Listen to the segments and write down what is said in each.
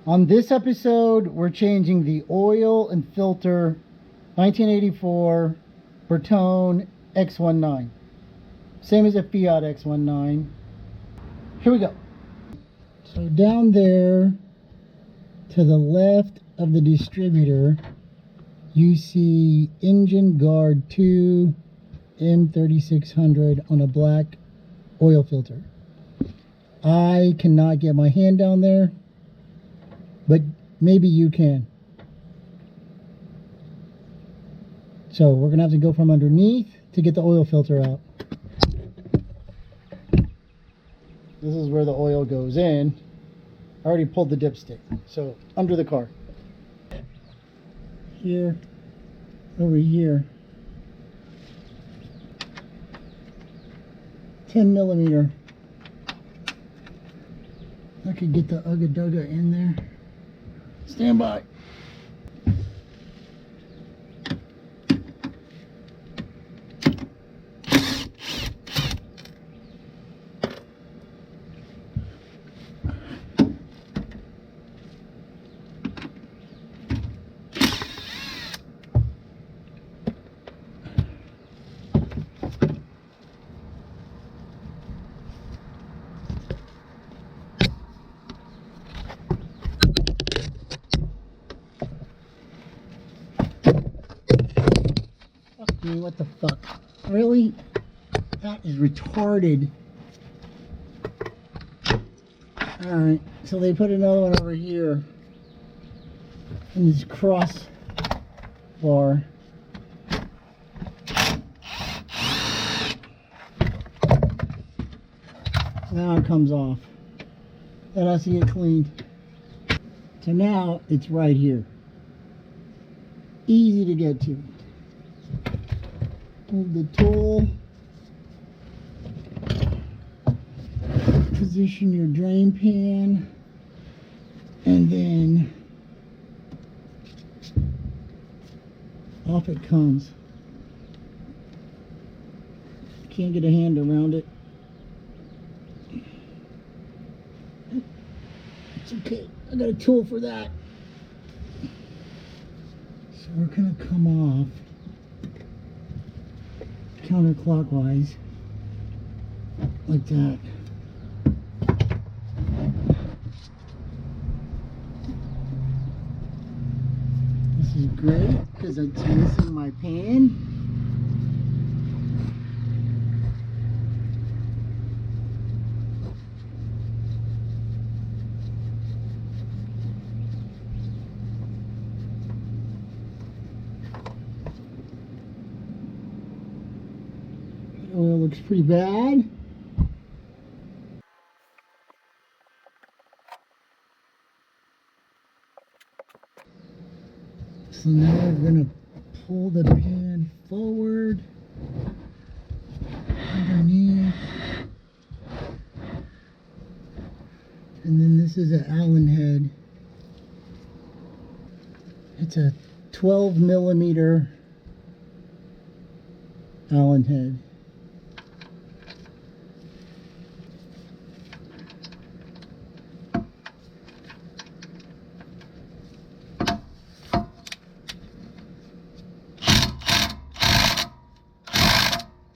On this episode, we're changing the oil and filter 1984 Bertone X19. Same as a Fiat X19. Here we go. So down there to the left of the distributor, you see Engine Guard 2 M3600 on a black oil filter. I cannot get my hand down there, but maybe you can. So we're gonna have to go from underneath to get the oil filter out. This is where the oil goes in. I already pulled the dipstick, so under the car. Here, over here. 10 millimeter. I could get the Ugga Dugga in there. Stand by. Dude, what the fuck? Really? That is retarded. Alright, so they put another one over here in this cross bar. Now it comes off. That has to get cleaned. So now it's right here. Easy to get to. Move the tool, position your drain pan, and then off it comes. Can't get a hand around it. It's okay, I got a tool for that. So we're gonna come off counterclockwise, like that. This is great because it's missing my pan. Oil looks pretty bad. So now we're going to pull the pan forward, underneath, and then this is an Allen head. It's a 12 millimeter Allen head.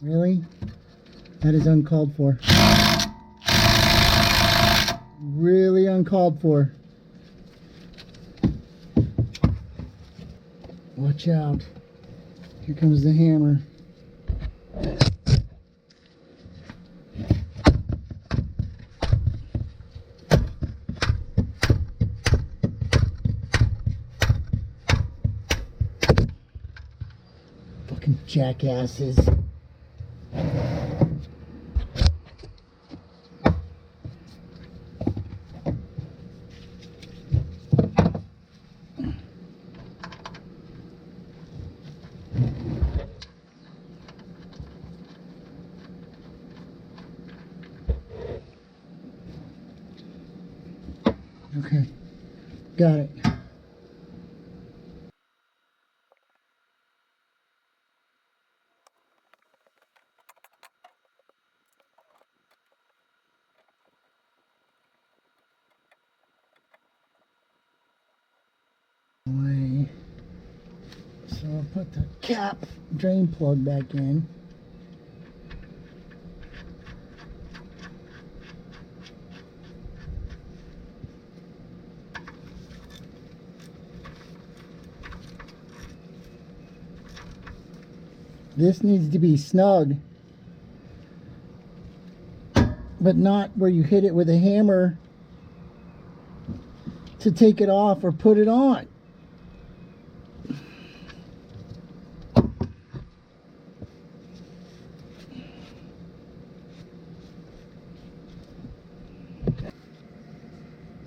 Really? That is uncalled for. Really uncalled for. Watch out. Here comes the hammer. Fucking jackasses. Okay, got it. Put the cap drain plug back in. This needs to be snug, but not where you hit it with a hammer to take it off or put it on.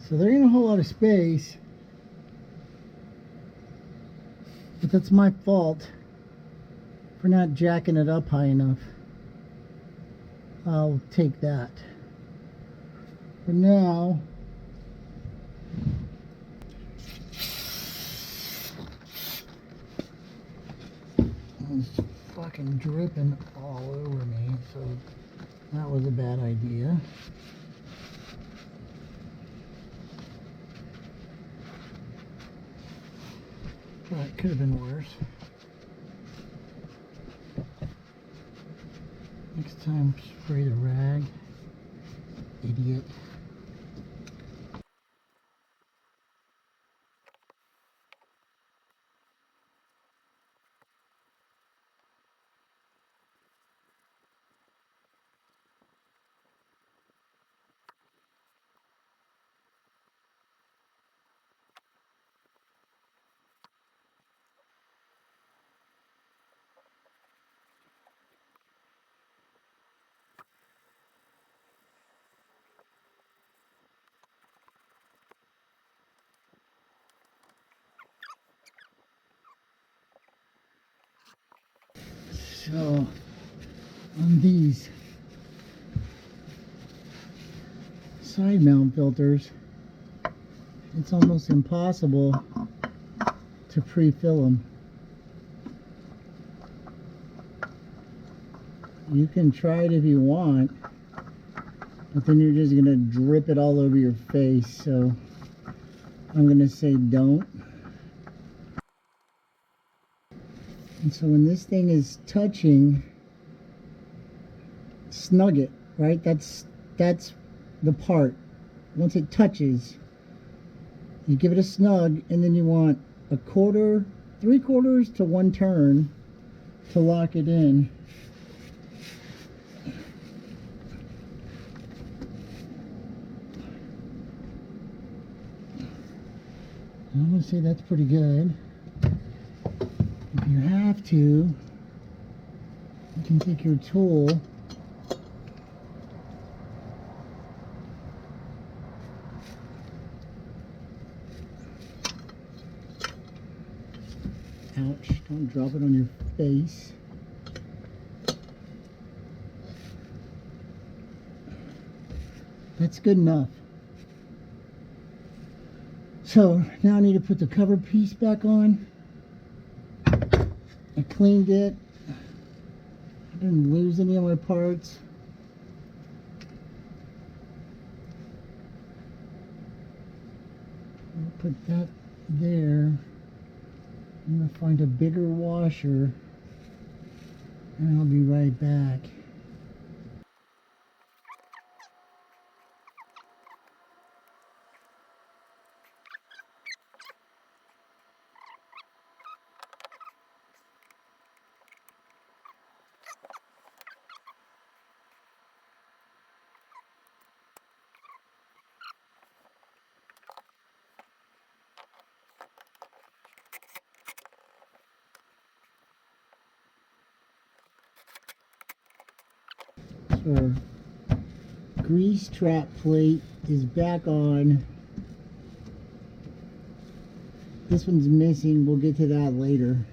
So there ain't a whole lot of space, but that's my fault for not jacking it up high enough. I'll take that. For now, it's fucking dripping all over me, so that was a bad idea. But it could have been worse. Next time, spray the rag. Idiot. So, on these side mount filters, it's almost impossible to pre-fill them. You can try it if you want, but then you're just gonna drip it all over your face, so I'm gonna say don't. And so when this thing is touching, snug it, right? That's the part. Once it touches, you give it a snug, and then you want a quarter, 3/4 to 1 turn to lock it in. I'm gonna say that's pretty good. If you have to, you can take your tool ouch, don't drop it on your face. That's good enough. So now I need to put the cover piece back on. I cleaned it. I didn't lose any of my parts. I'll put that there. I'm going to find a bigger washer and I'll be right back. So, grease trap plate is back on. This one's missing. We'll get to that later.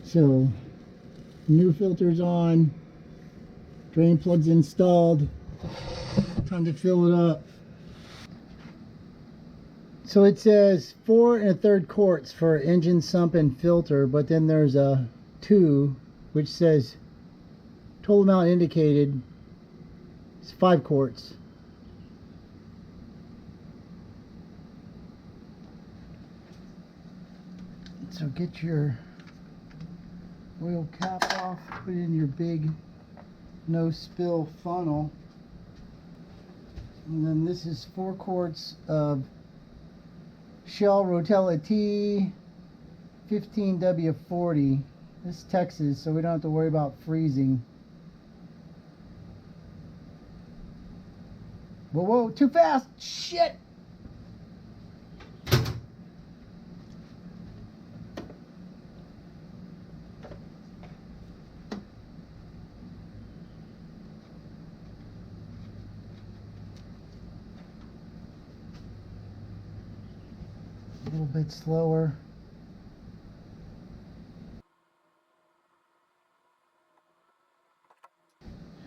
So, new filter's on. Drain plug's installed. Time to fill it up. So it says 4 1/3 quarts for engine sump and filter, but then there's a 2 which says total amount indicated is 5 quarts. It's So get your oil cap off, put it in your big no spill funnel. And then this is 4 quarts of Shell Rotella T 15W40. This is Texas, so we don't have to worry about freezing. Whoa, whoa, too fast! Shit! A little bit slower.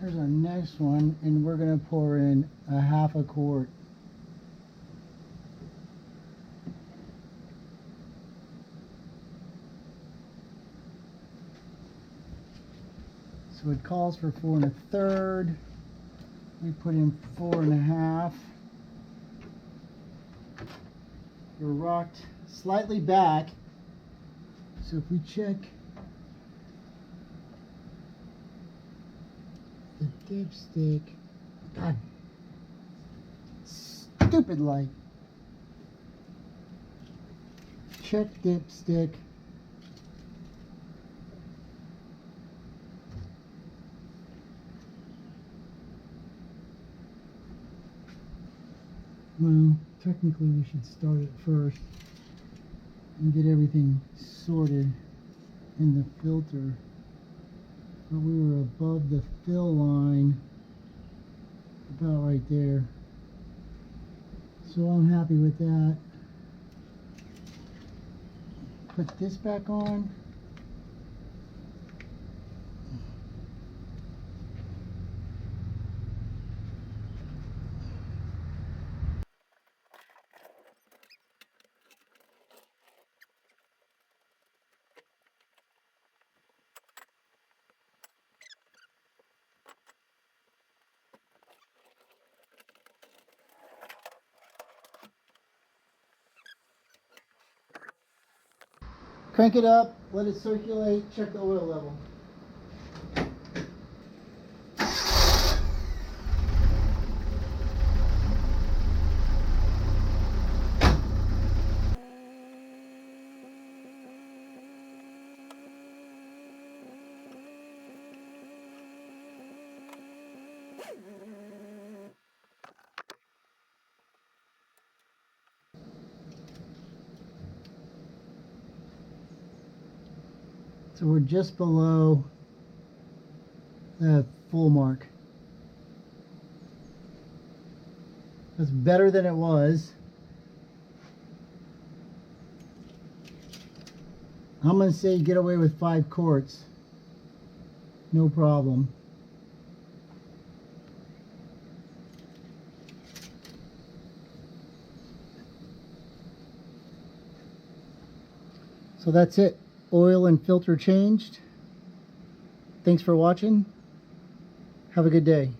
Here's our next one, and we're going to pour in a 1/2 quart. So it calls for 4 1/3. We put in 4 1/2. We're rocked slightly back. So if we check the dipstick, God, stupid light. Check dipstick. Well, technically we should start it first and get everything sorted in the filter. But we were above the fill line, about right there. So I'm happy with that. Put this back on. Crank it up, let it circulate, check the oil level. So we're just below the full mark. That's better than it was. I'm going to say get away with 5 quarts. No problem. So that's it. Oil and filter changed. Thanks for watching. Have a good day.